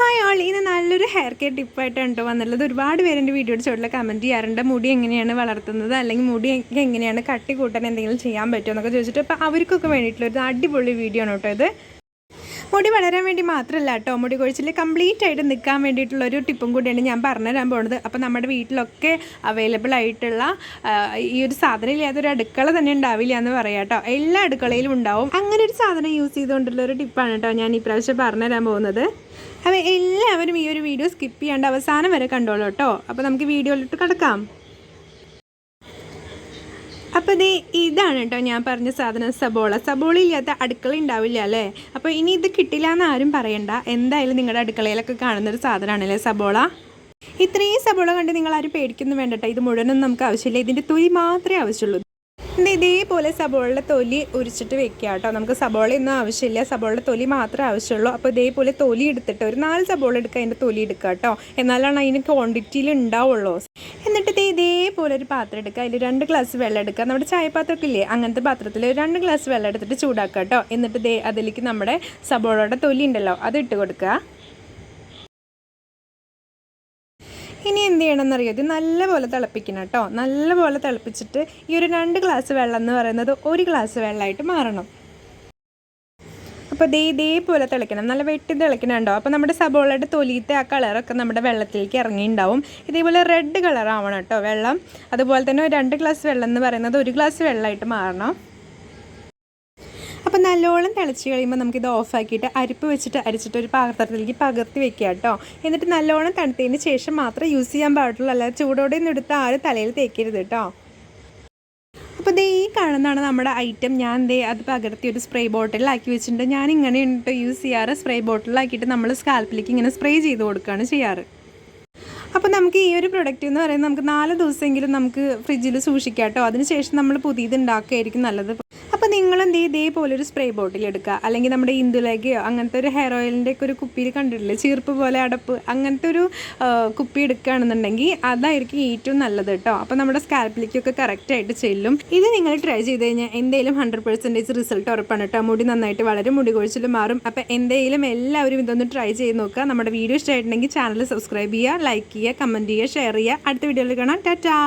Hi all, ഇത് നല്ലൊരു hair care ടിപ്പായിട്ടാണ് കേട്ടോ വന്നുള്ളത്. ഒരുപാട് പേര് എൻ്റെ വീഡിയോയുടെ ചോട്ടിൽ കമൻറ്റ് ചെയ്യാറുണ്ട് മുടി എങ്ങനെയാണ് വളർത്തുന്നത്, അല്ലെങ്കിൽ മുടി എങ്ങനെയാണ് കട്ടി കൂട്ടാൻ എന്തെങ്കിലും ചെയ്യാൻ പറ്റുമോ എന്നൊക്കെ ചോദിച്ചിട്ട്. അപ്പോൾ അവർക്കൊക്കെ വേണ്ടിയിട്ടുള്ളൊരു അടിപൊളി വീഡിയോ ആണ് കേട്ടോ ഇത്. മുടി വളരാൻ വേണ്ടി മാത്രമല്ല കേട്ടോ, മുടി കൊഴിച്ചിൽ കംപ്ലീറ്റ് ആയിട്ട് നിൽക്കാൻ വേണ്ടിയിട്ടുള്ളൊരു ടിപ്പും കൂടിയാണ് ഞാൻ പറഞ്ഞുതരാൻ പോകുന്നത്. അപ്പോൾ നമ്മുടെ വീട്ടിലൊക്കെ അവൈലബിൾ ആയിട്ടുള്ള ഈ ഒരു സാധനം ഇല്ലാത്തൊരു അടുക്കള തന്നെ ഉണ്ടാവില്ല എന്ന് പറയാം കേട്ടോ. എല്ലാ അടുക്കളയിലും ഉണ്ടാവും. അങ്ങനെ ഒരു സാധനം യൂസ് ചെയ്തുകൊണ്ടുള്ള ഒരു ടിപ്പാണ് കേട്ടോ ഞാൻ ഈ പ്രാവശ്യം പറഞ്ഞുതരാൻ പോകുന്നത്. അപ്പോൾ എല്ലാവരും ഈ ഒരു വീഡിയോ സ്കിപ്പ് ചെയ്യാണ്ട് അവസാനം വരെ കണ്ടോളൂ കേട്ടോ. അപ്പോൾ നമുക്ക് വീഡിയോയിലിട്ട് കിടക്കാം. അപ്പോൾ ഇതാണ് കേട്ടോ ഞാൻ പറഞ്ഞ സാധനം, സബോള ഇല്ലാത്ത അടുക്കള ഉണ്ടാവില്ല അല്ലേ. അപ്പോൾ ഇനി ഇത് കിട്ടില്ല എന്ന് ആരും പറയണ്ട, എന്തായാലും നിങ്ങളുടെ അടുക്കളയിലൊക്കെ കാണുന്നൊരു സാധനമാണല്ലേ സബോള. ഇത്രയും സബോള കണ്ട് നിങ്ങൾ ആരും പേടിക്കുന്നു വേണ്ടട്ടോ. ഇത് മുഴുവനൊന്നും നമുക്ക് ആവശ്യമില്ല, ഇതിൻ്റെ തൊലി മാത്രമേ ആവശ്യമുള്ളൂ. ഇതേപോലെ സബോളയുടെ തൊലി ഉരിച്ചിട്ട് വെക്കുക കേട്ടോ. നമുക്ക് സബോളയൊന്നും ആവശ്യമില്ല, സബോളയുടെ തൊലി മാത്രമേ ആവശ്യമുള്ളൂ. അപ്പോൾ ഇതേപോലെ തൊലി എടുത്തിട്ട് ഒരു 4 സബോള എടുക്കുക, അതിൻ്റെ തൊലി എടുക്കുക കേട്ടോ. എന്നാലാണ് അതിന് ക്വാണ്ടിറ്റിയിൽ ഉണ്ടാവുള്ളൂ. എന്നിട്ട് ഇതേപോലെ ഒരു പാത്രം എടുക്കുക, അതിൽ 2 ഗ്ലാസ് വെള്ളം എടുക്കുക. നമ്മുടെ ചായപാത്രമൊക്കെ ഇല്ലേ, അങ്ങനത്തെ പാത്രത്തിൽ 2 ഗ്ലാസ് വെള്ളം എടുത്തിട്ട് ചൂടാക്കുക കേട്ടോ. എന്നിട്ട് അതിലേക്ക് നമ്മുടെ സബോളയുടെ തൊലി ഉണ്ടല്ലോ അത് ഇട്ട് കൊടുക്കുക. ഇനി എന്ത് ചെയ്യണമെന്നറിയോ, ഇത് നല്ലപോലെ തിളപ്പിക്കണം കേട്ടോ. നല്ലപോലെ തിളപ്പിച്ചിട്ട് ഈ ഒരു 2 ഗ്ലാസ് വെള്ളം എന്ന് പറയുന്നത് 1 ഗ്ലാസ് വെള്ളമായിട്ട് മാറണം. അപ്പോൾ ഇതേപോലെ തിളയ്ക്കണം, നല്ല വെട്ടി തിളയ്ക്കണം കേട്ടോ. അപ്പോൾ നമ്മുടെ സബോളയുടെ തൊലിയത്തെ ആ കളറൊക്കെ നമ്മുടെ വെള്ളത്തിലേക്ക് ഇറങ്ങിയിട്ടുണ്ടാവും. ഇതേപോലെ റെഡ് കളർ ആവണം കേട്ടോ വെള്ളം. അതുപോലെ തന്നെ 2 ഗ്ലാസ് വെള്ളം എന്ന് പറയുന്നത് 1 ഗ്ലാസ് വെള്ളമായിട്ട് മാറണം. അപ്പോൾ നല്ലോണം തിളച്ച് കഴിയുമ്പോൾ നമുക്കിത് ഓഫാക്കിയിട്ട് അരിപ്പ് വെച്ചിട്ട് അരിച്ചിട്ട് ഒരു പാത്രത്തിലേക്ക് പകർത്തി വെക്കുക കേട്ടോ. എന്നിട്ട് നല്ലോണം തണുത്തതിന് ശേഷം മാത്രം യൂസ് ചെയ്യാൻ പാടുള്ളൂ, അല്ലാതെ ചൂടോടെ ഒന്നും എടുത്ത് ആരും തലയിൽ തേക്കരുത് കേട്ടോ. അപ്പോൾ ഈ കാണുന്നതാണ് നമ്മുടെ ഐറ്റം. ഞാൻ അത് പകർത്തി ഒരു സ്പ്രേ ബോട്ടിലാക്കി വെച്ചിട്ടുണ്ട്. ഞാൻ ഇങ്ങനെയാണ് യൂസ് ചെയ്യാറ്. സ്പ്രേ ബോട്ടിലാക്കിയിട്ട് നമ്മൾ സ്കാൽപ്പിലേക്ക് ഇങ്ങനെ സ്പ്രേ ചെയ്ത് കൊടുക്കുകയാണ് ചെയ്യാറ്. അപ്പോൾ നമുക്ക് ഈ ഒരു പ്രൊഡക്റ്റ് എന്ന് പറയുന്നത് നമുക്ക് 4 ദിവസമെങ്കിലും നമുക്ക് ഫ്രിഡ്ജിൽ സൂക്ഷിക്കാം കേട്ടോ. അതിനുശേഷം നമ്മൾ പുതിയത് ഉണ്ടാക്കുകയായിരിക്കും നല്ലത്. അപ്പോൾ നിങ്ങളും ഇതേപോലെ ഒരു സ്പ്രേ ബോട്ടിൽ എടുക്കുക, അല്ലെങ്കിൽ നമ്മുടെ ഇന്ദുലേഖയോ അങ്ങനത്തെ ഒരു ഹെയർ ഓയിലിൻ്റെ ഒക്കെ ഒരു കുപ്പിയിൽ കണ്ടിട്ടില്ലേ, ചീർപ്പ് പോലെ അടപ്പ്, അങ്ങനത്തെ ഒരു കുപ്പി എടുക്കുകയാണെന്നുണ്ടെങ്കിൽ അതായിരിക്കും ഏറ്റവും നല്ലത് കേട്ടോ. അപ്പോൾ നമ്മുടെ സ്കാൽപ്പിലേക്കൊക്കെ കറക്റ്റായിട്ട് ചെല്ലും. ഇത് നിങ്ങൾ ട്രൈ ചെയ്ത് കഴിഞ്ഞാൽ എന്തെങ്കിലും 100% റിസൾട്ട് ഉറപ്പാണ് കേട്ടോ. മുടി നന്നായിട്ട് വളരെ മുടി കൊഴിച്ചിൽ മാറും. അപ്പോൾ എന്തെങ്കിലും എല്ലാവരും ഇതൊന്ന് ട്രൈ ചെയ്ത് നോക്കുക. നമ്മുടെ വീഡിയോ ഇഷ്ടമായിട്ടുണ്ടെങ്കിൽ ചാനൽ സബ്സ്ക്രൈബ് ചെയ്യുക, ലൈക്ക് ചെയ്യുക, കമൻറ്റ് ചെയ്യുക, ഷെയർ ചെയ്യുക. അടുത്ത വീഡിയോയിൽ കാണാം. ടാറ്റാ.